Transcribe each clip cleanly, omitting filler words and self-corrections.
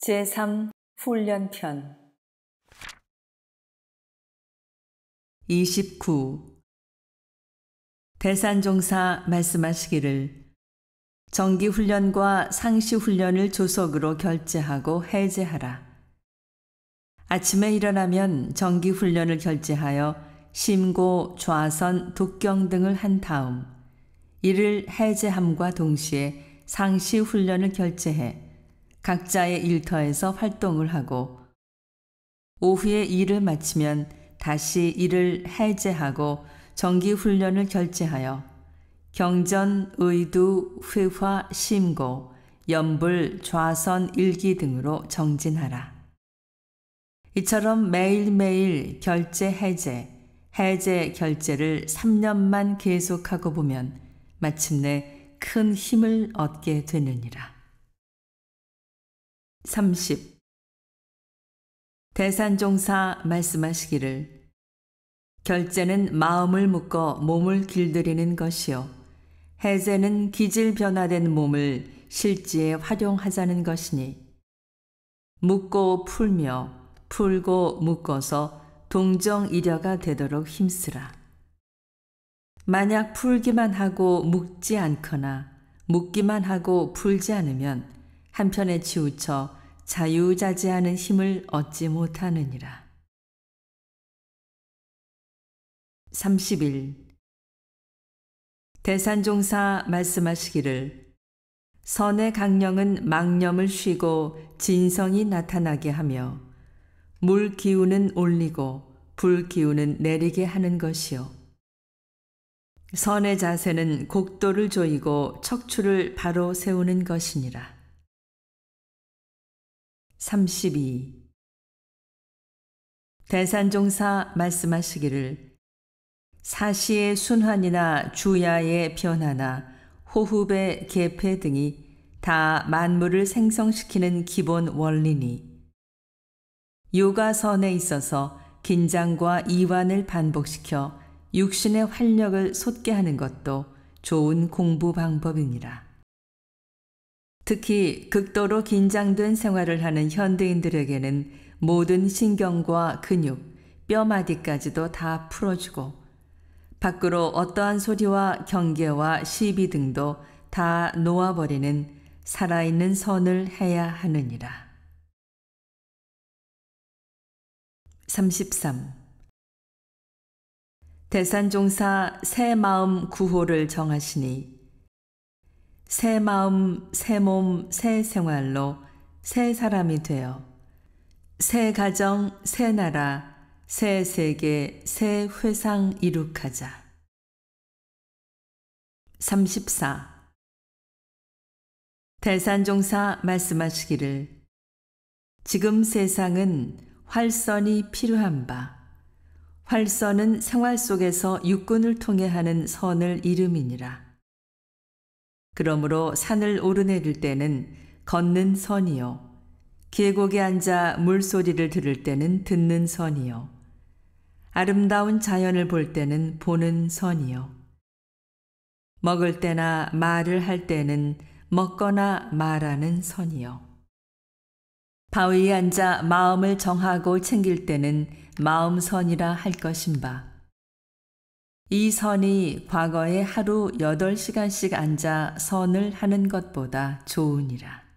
제3 훈련편 29. 대산종사 말씀하시기를 정기훈련과 상시훈련을 조석으로 결제하고 해제하라. 아침에 일어나면 정기훈련을 결제하여 심고, 좌선, 독경 등을 한 다음 이를 해제함과 동시에 상시훈련을 결제해 각자의 일터에서 활동을 하고 오후에 일을 마치면 다시 이를 해제하고 정기훈련을 결제하여 경전, 의두, 회화, 심고, 연불, 좌선, 일기 등으로 정진하라. 이처럼 매일매일 결제, 해제, 해제, 결제를 3년만 계속하고 보면 마침내 큰 힘을 얻게 되느니라. 30. 대산종사 말씀하시기를 결제는 마음을 묶어 몸을 길들이는 것이요 해제는 기질 변화된 몸을 실지에 활용하자는 것이니 묶고 풀며 풀고 묶어서 동정이려가 되도록 힘쓰라. 만약 풀기만 하고 묶지 않거나 묶기만 하고 풀지 않으면 한편에 치우쳐 자유자재하는 힘을 얻지 못하느니라. 31. 대산종사 말씀하시기를 선의 강령은 망념을 쉬고 진성이 나타나게 하며 물 기운은 올리고 불 기운은 내리게 하는 것이요 선의 자세는 곡도를 조이고 척추를 바로 세우는 것이니라. 32. 대산종사 말씀하시기를 사시의 순환이나 주야의 변화나 호흡의 개폐 등이 다 만물을 생성시키는 기본 원리니 요가선에 있어서 긴장과 이완을 반복시켜 육신의 활력을 솟게 하는 것도 좋은 공부 방법이니라. 특히 극도로 긴장된 생활을 하는 현대인들에게는 모든 신경과 근육, 뼈마디까지도 다 풀어주고 밖으로 어떠한 소리와 경계와 시비 등도 다 놓아버리는 살아있는 선을 해야 하느니라. 33. 대산종사 새 마음 구호를 정하시니 새 마음, 새 몸, 새 생활로 새 사람이 되어 새 가정, 새 나라, 새 세계, 새 회상 이룩하자. 34. 대산종사 말씀하시기를 지금 세상은 활선이 필요한 바 활선은 생활 속에서 육군을 통해 하는 선을 이름이니라. 그러므로 산을 오르내릴 때는 걷는 선이요 계곡에 앉아 물소리를 들을 때는 듣는 선이요 아름다운 자연을 볼 때는 보는 선이요 먹을 때나 말을 할 때는 먹거나 말하는 선이요 바위에 앉아 마음을 정하고 챙길 때는 마음선이라 할 것인 바 이 선이 과거에 하루 8시간씩 앉아 선을 하는 것보다 좋으니라.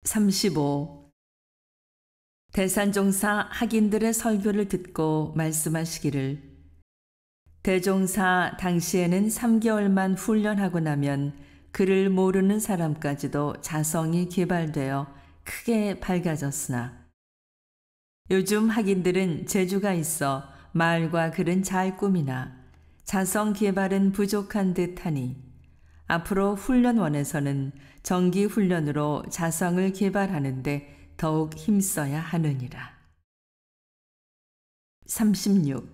35. 대산종사 학인들의 설교를 듣고 말씀하시기를 대종사 당시에는 3개월만 훈련하고 나면 글을 모르는 사람까지도 자성이 개발되어 크게 밝아졌으나 요즘 학인들은 재주가 있어 말과 글은 잘 꾸미나 자성 개발은 부족한 듯하니 앞으로 훈련원에서는 정기 훈련으로 자성을 개발하는데 더욱 힘써야 하느니라. 36.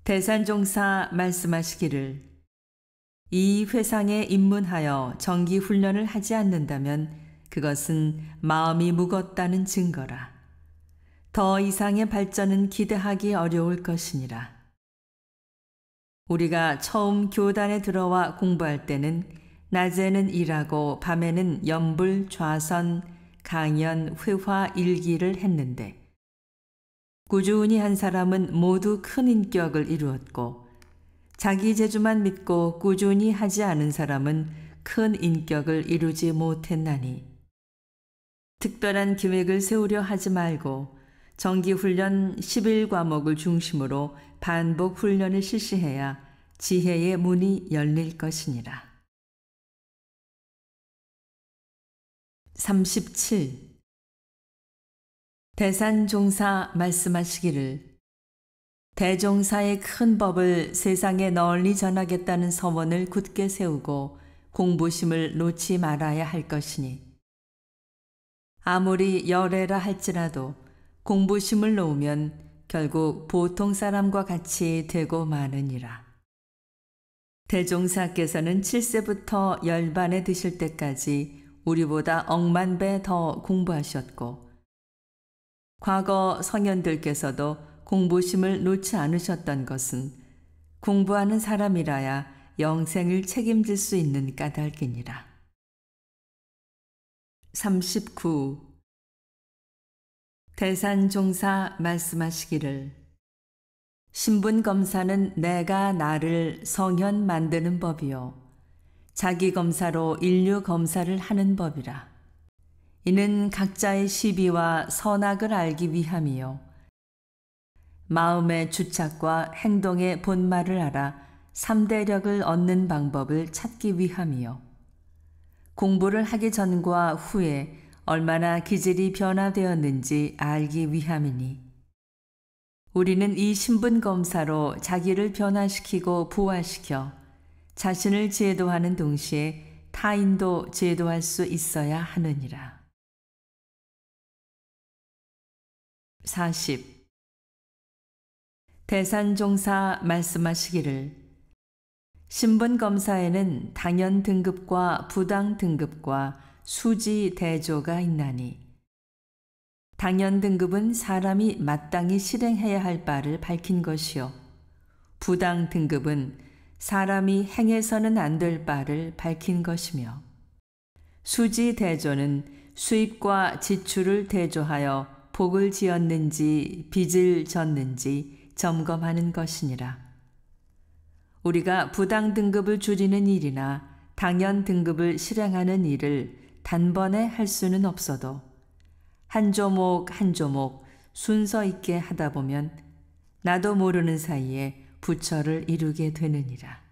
대산종사 말씀하시기를 이 회상에 입문하여 정기 훈련을 하지 않는다면 그것은 마음이 무겁다는 증거라. 더 이상의 발전은 기대하기 어려울 것이니라. 우리가 처음 교단에 들어와 공부할 때는 낮에는 일하고 밤에는 연불, 좌선, 강연, 회화, 일기를 했는데 꾸준히 한 사람은 모두 큰 인격을 이루었고 자기 재주만 믿고 꾸준히 하지 않은 사람은 큰 인격을 이루지 못했나니 특별한 계획을 세우려 하지 말고 정기훈련 11과목을 중심으로 반복 훈련을 실시해야 지혜의 문이 열릴 것이니라. 37. 대산종사 말씀하시기를 대종사의 큰 법을 세상에 널리 전하겠다는 서원을 굳게 세우고 공부심을 놓지 말아야 할 것이니 아무리 열애라 할지라도 공부심을 놓으면 결국 보통 사람과 같이 되고 마느니라. 대종사께서는 7세부터 열반에 드실 때까지 우리보다 억만 배 더 공부하셨고 과거 성현들께서도 공부심을 놓지 않으셨던 것은 공부하는 사람이라야 영생을 책임질 수 있는 까닭이니라. 39. 대산종사 말씀하시기를 신분검사는 내가 나를 성현 만드는 법이요 자기검사로 인류검사를 하는 법이라. 이는 각자의 시비와 선악을 알기 위함이요 마음의 주착과 행동의 본말을 알아 삼대력을 얻는 방법을 찾기 위함이요 공부를 하기 전과 후에 얼마나 기질이 변화되었는지 알기 위함이니 우리는 이 신분검사로 자기를 변화시키고 부활시켜 자신을 제도하는 동시에 타인도 제도할 수 있어야 하느니라. 40. 대산종사 말씀하시기를 신분검사에는 당연 등급과 부당 등급과 수지 대조가 있나니 당연 등급은 사람이 마땅히 실행해야 할 바를 밝힌 것이요 부당 등급은 사람이 행해서는 안 될 바를 밝힌 것이며 수지 대조는 수입과 지출을 대조하여 복을 지었는지 빚을 졌는지 점검하는 것이니라. 우리가 부당 등급을 줄이는 일이나 당연 등급을 실행하는 일을 단번에 할 수는 없어도 한 조목 한 조목 순서 있게 하다 보면 나도 모르는 사이에 부처를 이루게 되느니라.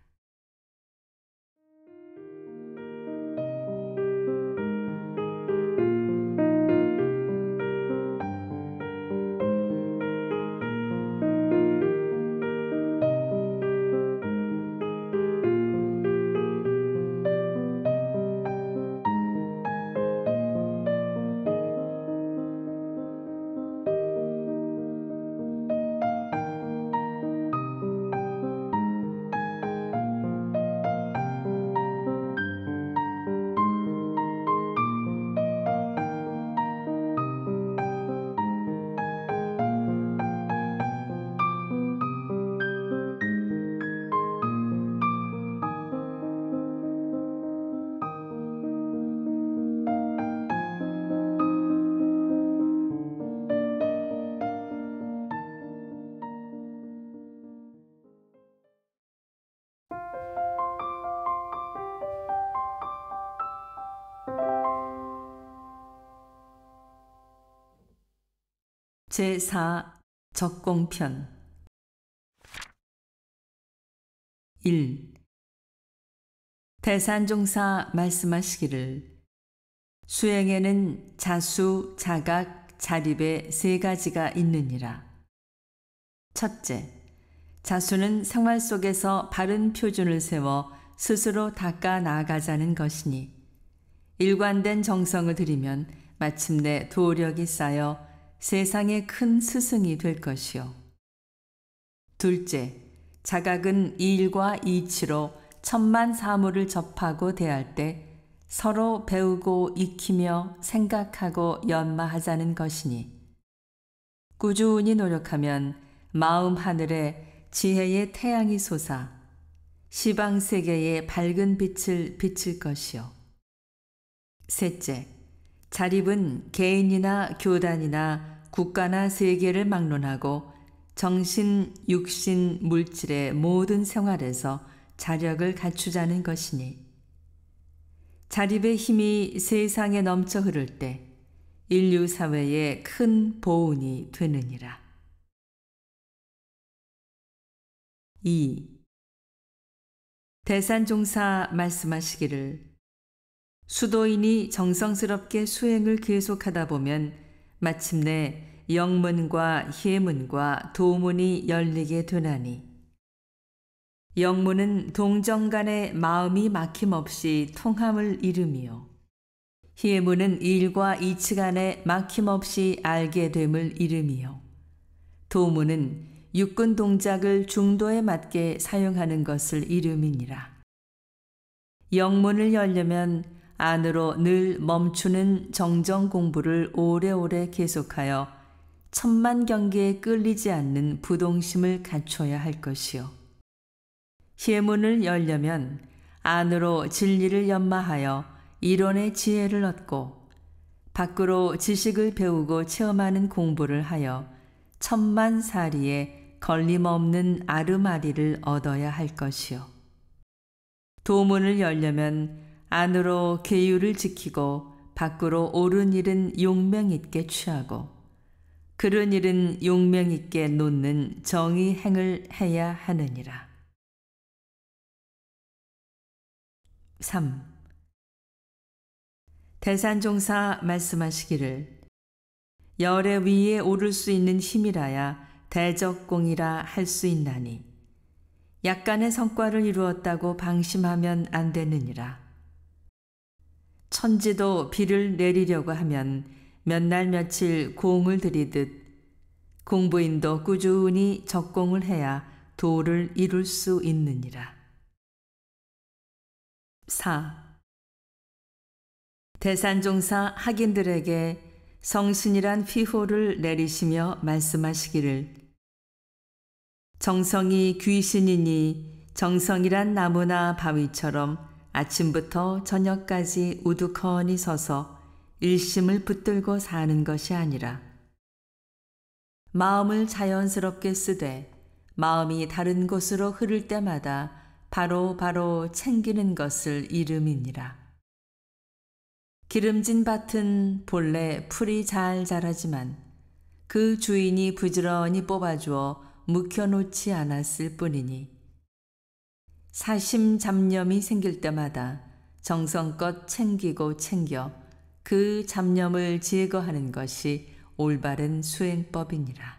제4 적공편 1. 대산종사 말씀하시기를 수행에는 자수, 자각, 자립의 세 가지가 있느니라. 첫째, 자수는 생활 속에서 바른 표준을 세워 스스로 닦아 나아가자는 것이니 일관된 정성을 들이면 마침내 도력이 쌓여 세상의 큰 스승이 될 것이요. 둘째, 자각은 일과 이치로 천만 사물을 접하고 대할 때 서로 배우고 익히며 생각하고 연마하자는 것이니 꾸준히 노력하면 마음 하늘에 지혜의 태양이 솟아 시방세계의 밝은 빛을 비칠 것이요. 셋째, 자립은 개인이나 교단이나 국가나 세계를 막론하고 정신, 육신, 물질의 모든 생활에서 자력을 갖추자는 것이니 자립의 힘이 세상에 넘쳐 흐를 때 인류 사회에 큰 보은이 되느니라. 2. 대산종사 말씀하시기를 수도인이 정성스럽게 수행을 계속하다 보면 마침내 영문과 희문과 도문이 열리게 되나니 영문은 동정 간의 마음이 막힘없이 통함을 이루며 희문은 일과 이치 간의 막힘없이 알게 됨을 이루며 도문은 육군 동작을 중도에 맞게 사용하는 것을 이름이니라. 영문을 열려면 안으로 늘 멈추는 정정 공부를 오래오래 계속하여 천만 경계에 끌리지 않는 부동심을 갖춰야 할 것이요. 희문을 열려면 안으로 진리를 연마하여 이론의 지혜를 얻고 밖으로 지식을 배우고 체험하는 공부를 하여 천만사리에 걸림없는 아르마리를 얻어야 할 것이요. 도문을 열려면 안으로 계율을 지키고 밖으로 옳은 일은 용명 있게 취하고 그른 일은 용명 있게 놓는 정의 행을 해야 하느니라. 3. 대산종사 말씀하시기를 열의 위에 오를 수 있는 힘이라야 대적공이라 할 수 있나니 약간의 성과를 이루었다고 방심하면 안 되느니라. 천지도 비를 내리려고 하면 몇 날 며칠 공을 들이듯 공부인도 꾸준히 적공을 해야 도를 이룰 수 있느니라. 4. 대산종사 학인들에게 성신이란 피호를 내리시며 말씀하시기를 정성이 귀신이니 정성이란 나무나 바위처럼 아침부터 저녁까지 우두커니 서서 일심을 붙들고 사는 것이 아니라 마음을 자연스럽게 쓰되 마음이 다른 곳으로 흐를 때마다 바로 챙기는 것을 이름이니라. 기름진 밭은 본래 풀이 잘 자라지만 그 주인이 부지런히 뽑아주어 묵혀놓지 않았을 뿐이니 사심잡념이 생길 때마다 정성껏 챙기고 챙겨 그 잡념을 제거하는 것이 올바른 수행법이니라.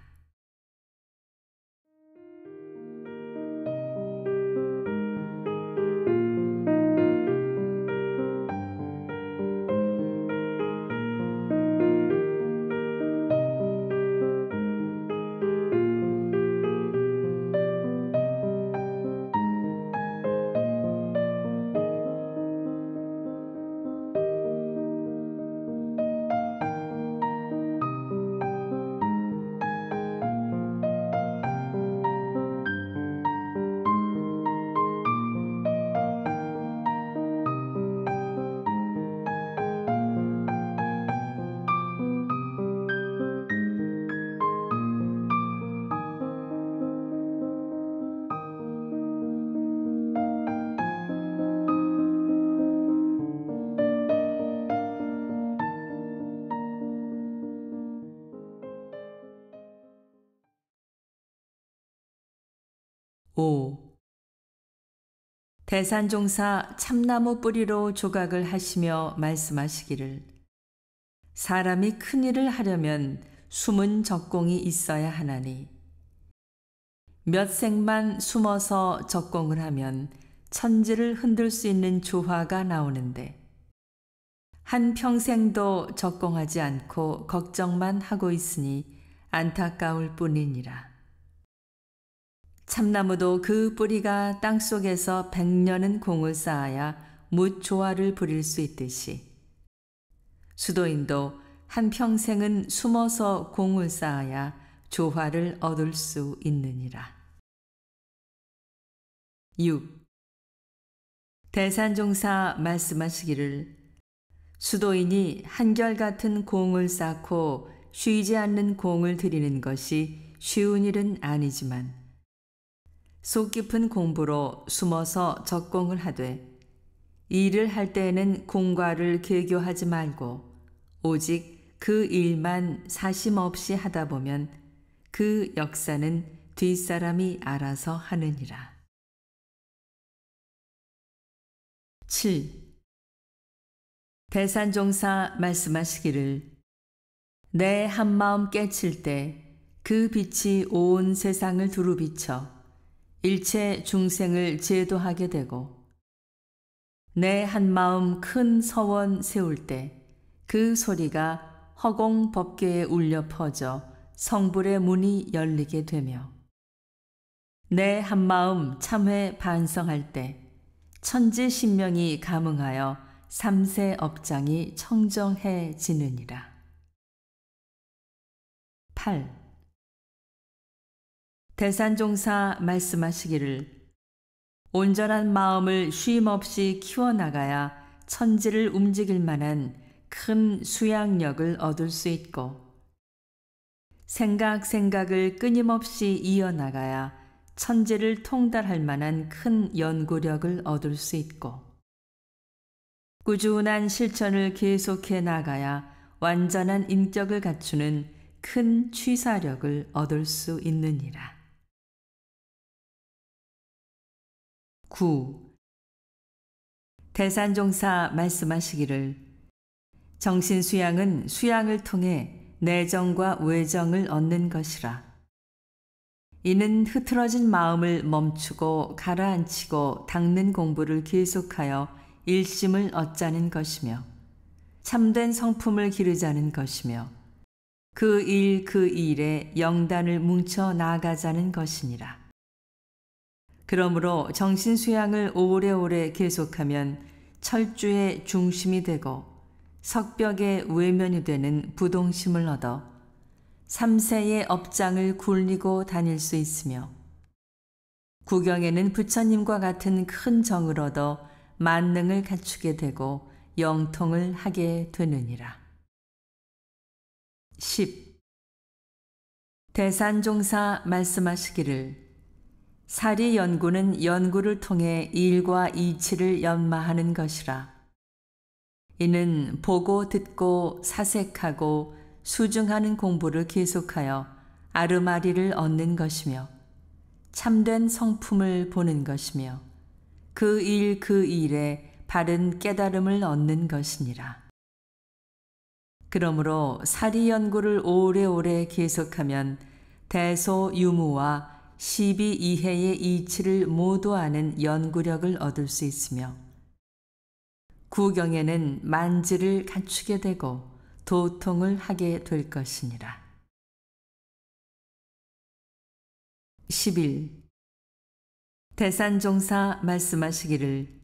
5. 대산종사 참나무 뿌리로 조각을 하시며 말씀하시기를 사람이 큰 일을 하려면 숨은 적공이 있어야 하나니 몇 생만 숨어서 적공을 하면 천지를 흔들 수 있는 조화가 나오는데 한 평생도 적공하지 않고 걱정만 하고 있으니 안타까울 뿐이니라. 참나무도 그 뿌리가 땅속에서 100년은 공을 쌓아야 뭇 조화를 부릴 수 있듯이 수도인도 한 평생은 숨어서 공을 쌓아야 조화를 얻을 수 있느니라. 6. 대산종사 말씀하시기를 수도인이 한결같은 공을 쌓고 쉬지 않는 공을 들이는 것이 쉬운 일은 아니지만 속 깊은 공부로 숨어서 적공을 하되 일을 할 때에는 공과를 계교하지 말고 오직 그 일만 사심 없이 하다 보면 그 역사는 뒷사람이 알아서 하느니라. 7. 대산종사 말씀하시기를 내 한마음 깨칠 때 그 빛이 온 세상을 두루 비쳐 일체 중생을 제도하게 되고 내 한마음 큰 서원 세울 때 그 소리가 허공 법궤에 울려 퍼져 성불의 문이 열리게 되며 내 한마음 참회 반성할 때 천지 신명이 감응하여 삼세 업장이 청정해지느니라. 8. 대산종사 말씀하시기를 온전한 마음을 쉼없이 키워나가야 천지를 움직일 만한 큰 수양력을 얻을 수 있고 생각을 끊임없이 이어나가야 천지를 통달할 만한 큰 연구력을 얻을 수 있고 꾸준한 실천을 계속해 나가야 완전한 인격을 갖추는 큰 취사력을 얻을 수 있느니라. 9. 대산종사 말씀하시기를 정신수양은 수양을 통해 내정과 외정을 얻는 것이라. 이는 흐트러진 마음을 멈추고 가라앉히고 닦는 공부를 계속하여 일심을 얻자는 것이며 참된 성품을 기르자는 것이며 그 일에 영단을 뭉쳐 나아가자는 것이니라. 그러므로 정신수양을 오래오래 계속하면 철주의 중심이 되고 석벽의 외면이 되는 부동심을 얻어 삼세의 업장을 굴리고 다닐 수 있으며 구경에는 부처님과 같은 큰 정을 얻어 만능을 갖추게 되고 영통을 하게 되느니라. 10. 대산종사 말씀하시기를 사리 연구는 연구를 통해 일과 이치를 연마하는 것이라. 이는 보고 듣고 사색하고 수중하는 공부를 계속하여 아르마리를 얻는 것이며 참된 성품을 보는 것이며 그 일에 바른 깨달음을 얻는 것이니라. 그러므로 사리 연구를 오래오래 계속하면 대소유무와 12이해의 이치를 모두 아는 연구력을 얻을 수 있으며 구경에는 만지를 갖추게 되고 도통을 하게 될 것이니라. 11. 대산종사 말씀하시기를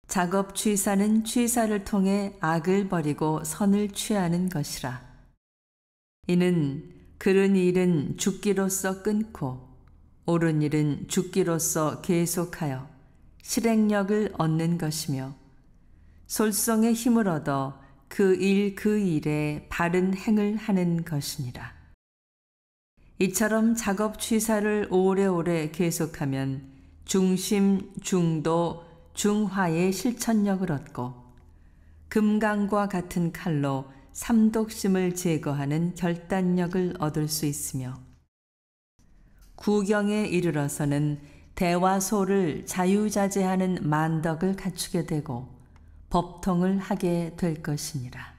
작업 취사는 취사를 통해 악을 버리고 선을 취하는 것이라. 이는 그른 일은 죽기로서 끊고 옳은 일은 죽기로서 계속하여 실행력을 얻는 것이며 솔성의 힘을 얻어 그 일에 바른 행을 하는 것이니라. 이처럼 작업 취사를 오래오래 계속하면 중심, 중도, 중화의 실천력을 얻고 금강과 같은 칼로 삼독심을 제거하는 결단력을 얻을 수 있으며 구경에 이르러서는 대화소를 자유자재하는 만덕을 갖추게 되고 법통을 하게 될 것이니라.